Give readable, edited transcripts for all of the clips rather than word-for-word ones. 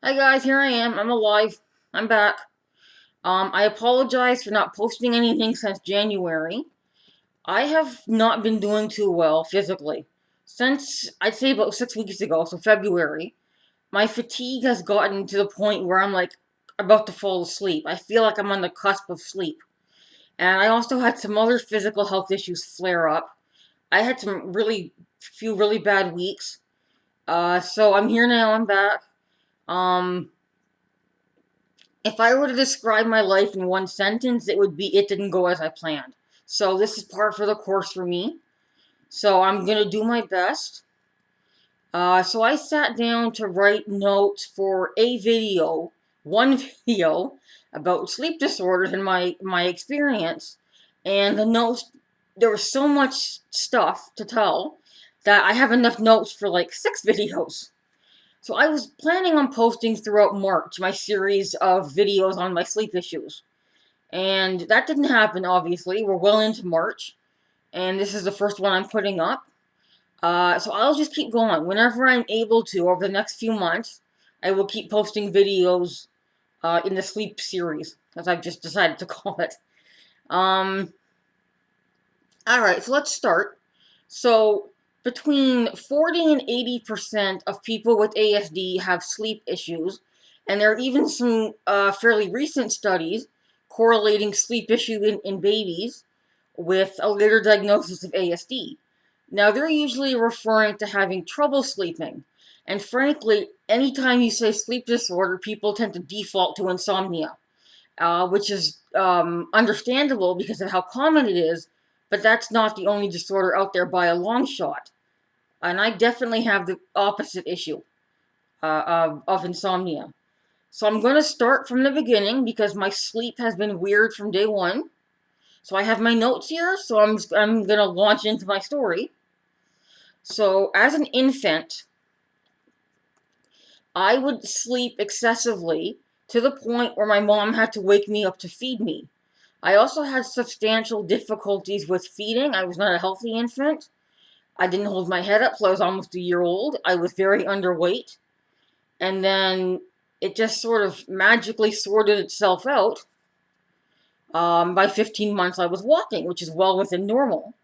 Hi guys, here I am. I'm alive. I'm back. I apologize for not posting anything since January. I have not been doing too well physically. Since I'd say about 6 weeks ago, so February, my fatigue has gotten to the point where I'm like about to fall asleep. I feel like I'm on the cusp of sleep. And I also had some other physical health issues flare up. I had some few really bad weeks. So I'm here now, I'm back. Um, If I were to describe my life in one sentence, it would be it didn't go as I planned. So this is par for the course for me. So I'm gonna do my best. So I sat down to write notes for one video about sleep disorders and my experience. And the notes, there was so much stuff to tell that I have enough notes for like 6 videos. So I was planning on posting throughout March my series of videos on my sleep issues. And that didn't happen, obviously. We're well into March, and this is the first one I'm putting up. So I'll just keep going. Whenever I'm able to, over the next few months, I will keep posting videos in the sleep series, as I've just decided to call it. Um, Alright, so let's start. So, between 40 and 80% of people with ASD have sleep issues, and there are even some fairly recent studies correlating sleep issue in babies with a later diagnosis of ASD. Now, they're usually referring to having trouble sleeping, and frankly, anytime you say sleep disorder, people tend to default to insomnia, which is understandable because of how common it is, but that's not the only disorder out there by a long shot. And I definitely have the opposite issue of insomnia. So I'm going to start from the beginning because my sleep has been weird from day one. So I have my notes here, so I'm going to launch into my story. So as an infant, I would sleep excessively to the point where my mom had to wake me up to feed me. I also had substantial difficulties with feeding. I was not a healthy infant. I didn't hold my head up till I was almost a year old. I was very underweight. And then it just sort of magically sorted itself out. By 15 months, I was walking, which is well within normal.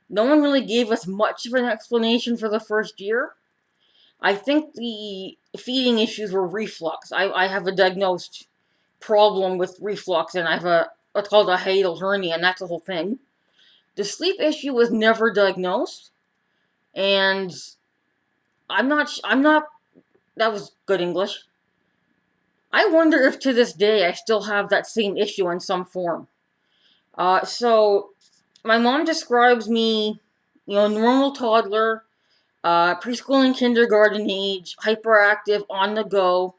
No one really gave us much of an explanation for the first year. I think the feeding issues were reflux. I have a diagnosed problem with reflux, and I have what's called a hiatal hernia, and that's the whole thing. The sleep issue was never diagnosed, and I'm not, that was good English. I wonder if to this day I still have that same issue in some form. So, my mom describes me, normal toddler, preschool and kindergarten age, hyperactive, on the go.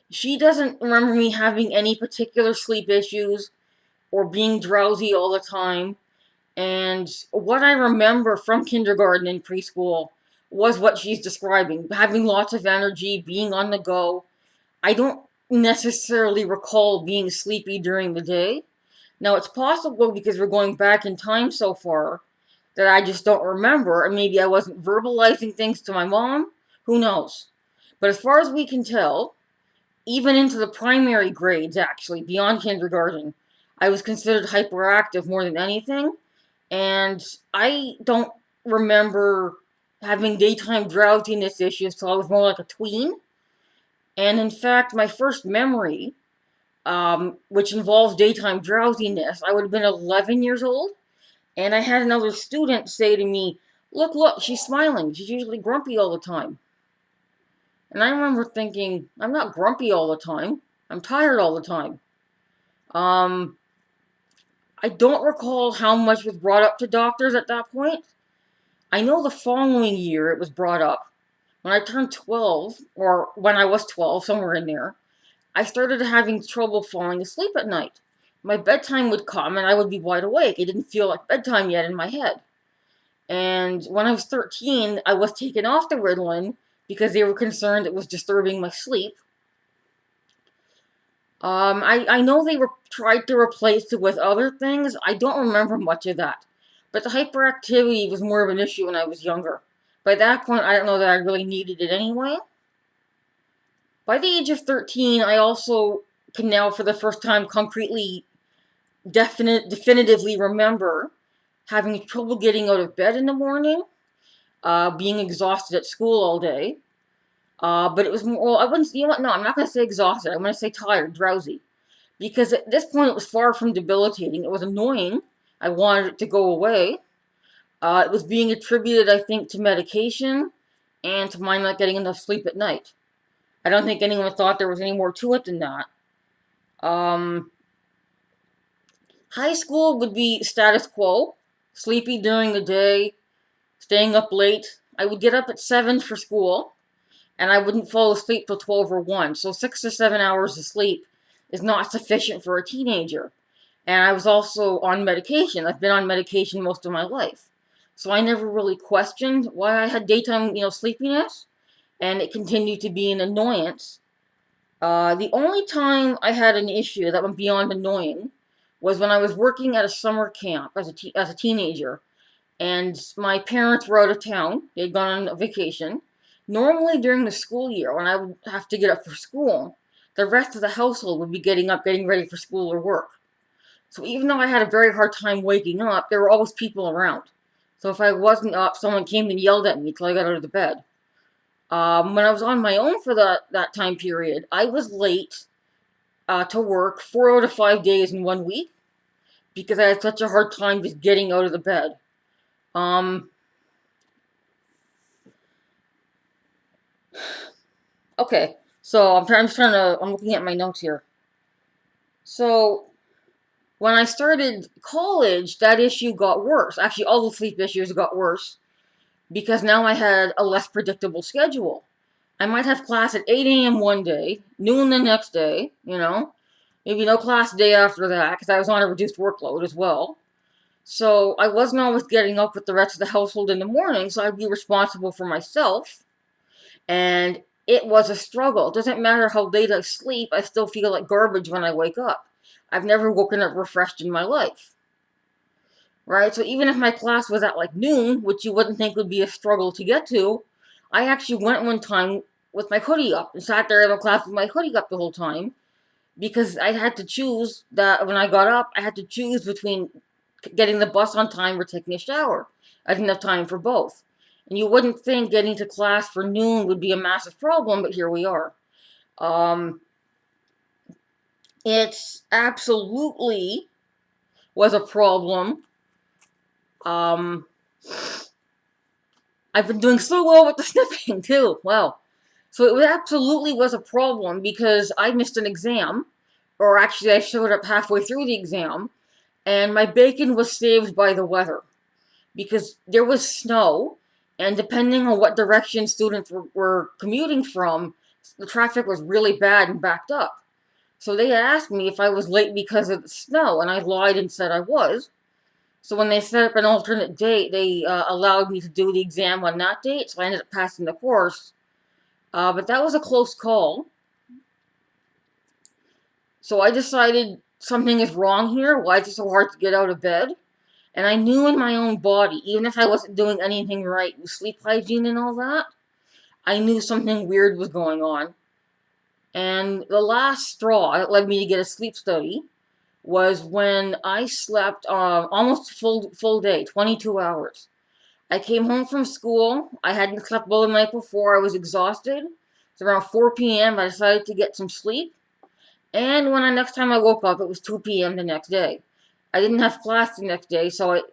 She doesn't remember me having any particular sleep issues or being drowsy all the time. And what I remember from kindergarten and preschool was what she's describing, having lots of energy, being on the go. I don't necessarily recall being sleepy during the day. Now, it's possible because we're going back in time so far that I just don't remember, and maybe I wasn't verbalizing things to my mom. Who knows? But as far as we can tell, even into the primary grades, actually, beyond kindergarten, I was considered hyperactive more than anything, and I don't remember having daytime drowsiness issues till I was more like a tween. And in fact, my first memory, which involves daytime drowsiness, I would have been 11 years old, and I had another student say to me, "Look, look, she's smiling. She's usually grumpy all the time." And I remember thinking, I'm not grumpy all the time. I'm tired all the time. Um, I don't recall how much was brought up to doctors at that point. I know the following year it was brought up. When I turned 12, or when I was 12, somewhere in there, I started having trouble falling asleep at night. My bedtime would come and I would be wide awake. It didn't feel like bedtime yet in my head. And when I was 13, I was taken off the Ritalin because they were concerned it was disturbing my sleep. I know they tried to replace it with other things. I don't remember much of that. But the hyperactivity was more of an issue when I was younger. By that point, I don't know that I really needed it anyway. By the age of 13, I also can now, for the first time, concretely, definitively remember having trouble getting out of bed in the morning, being exhausted at school all day. But it was more, well, I wouldn't, you know what, no, I'm not going to say exhausted. I'm going to say tired, drowsy. Because at this point, it was far from debilitating. It was annoying. I wanted it to go away. It was being attributed, I think, to medication and to my not getting enough sleep at night. I don't think anyone thought there was any more to it than that. Um, High school would be status quo, sleepy during the day, staying up late. I would get up at 7 for school, and I wouldn't fall asleep till 12 or 1. So 6 to 7 hours of sleep is not sufficient for a teenager. And I was also on medication. I've been on medication most of my life. So I never really questioned why I had daytime, sleepiness, and it continued to be an annoyance. The only time I had an issue that went beyond annoying was when I was working at a summer camp as a teenager, and my parents were out of town. They'd gone on a vacation. Normally during the school year, when I would have to get up for school, the rest of the household would be getting up, getting ready for school or work. So even though I had a very hard time waking up, there were always people around. So if I wasn't up, someone came and yelled at me till I got out of the bed. When I was on my own for that time period, I was late to work 4 out of 5 days in 1 week because I had such a hard time just getting out of the bed. Um, okay, so I'm looking at my notes here. So when I started college, that issue got worse. Actually, all the sleep issues got worse because now I had a less predictable schedule. I might have class at 8 a.m. one day, noon the next day, maybe no class the day after that because I was on a reduced workload as well. So I wasn't always getting up with the rest of the household in the morning, so I'd be responsible for myself. And it was a struggle. It doesn't matter how late I sleep, I still feel like garbage when I wake up. I've never woken up refreshed in my life. Right? So even if my class was at like noon, which you wouldn't think would be a struggle to get to, I actually went one time with my hoodie up and sat there in the class with my hoodie up the whole time because I had to choose that when I got up, I had to choose between getting the bus on time or taking a shower. I didn't have time for both. And you wouldn't think getting to class for noon would be a massive problem, but here we are. Um, it absolutely was a problem. Um, I've been doing so well with the sniffing too. Wow. So it absolutely was a problem because I missed an exam, or actually I showed up halfway through the exam, and my bacon was saved by the weather because there was snow, and depending on what direction students were commuting from, the traffic was really bad and backed up. So they asked me if I was late because of the snow, and I lied and said I was. So when they set up an alternate date, they allowed me to do the exam on that date, so I ended up passing the course. But that was a close call. So I decided something is wrong here. Why is it so hard to get out of bed? And I knew in my own body, even if I wasn't doing anything right with sleep hygiene and all that, I knew something weird was going on. And the last straw that led me to get a sleep study was when I slept almost full day, 22 hours. I came home from school. I hadn't slept well the night before. I was exhausted. It's around 4 p.m. I decided to get some sleep. And when next time I woke up, it was 2 p.m. the next day. I didn't have class the next day, so it,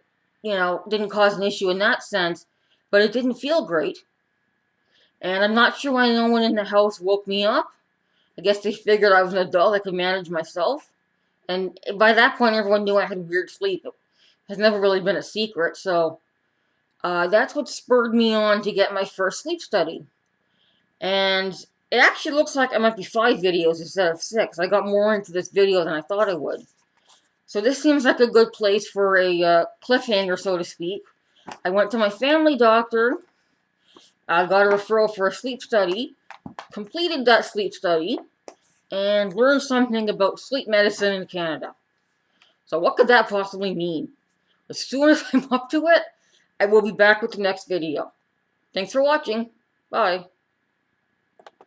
didn't cause an issue in that sense. But it didn't feel great. And I'm not sure why no one in the house woke me up. I guess they figured I was an adult, I could manage myself. And by that point, everyone knew I had weird sleep. It has never really been a secret, so that's what spurred me on to get my first sleep study. And it actually looks like I might be 5 videos instead of 6. I got more into this video than I thought I would. So this seems like a good place for a cliffhanger, so to speak. I went to my family doctor. I got a referral for a sleep study, completed that sleep study, and learned something about sleep medicine in Canada. So what could that possibly mean? As soon as I'm up to it, I will be back with the next video. Thanks for watching. Bye.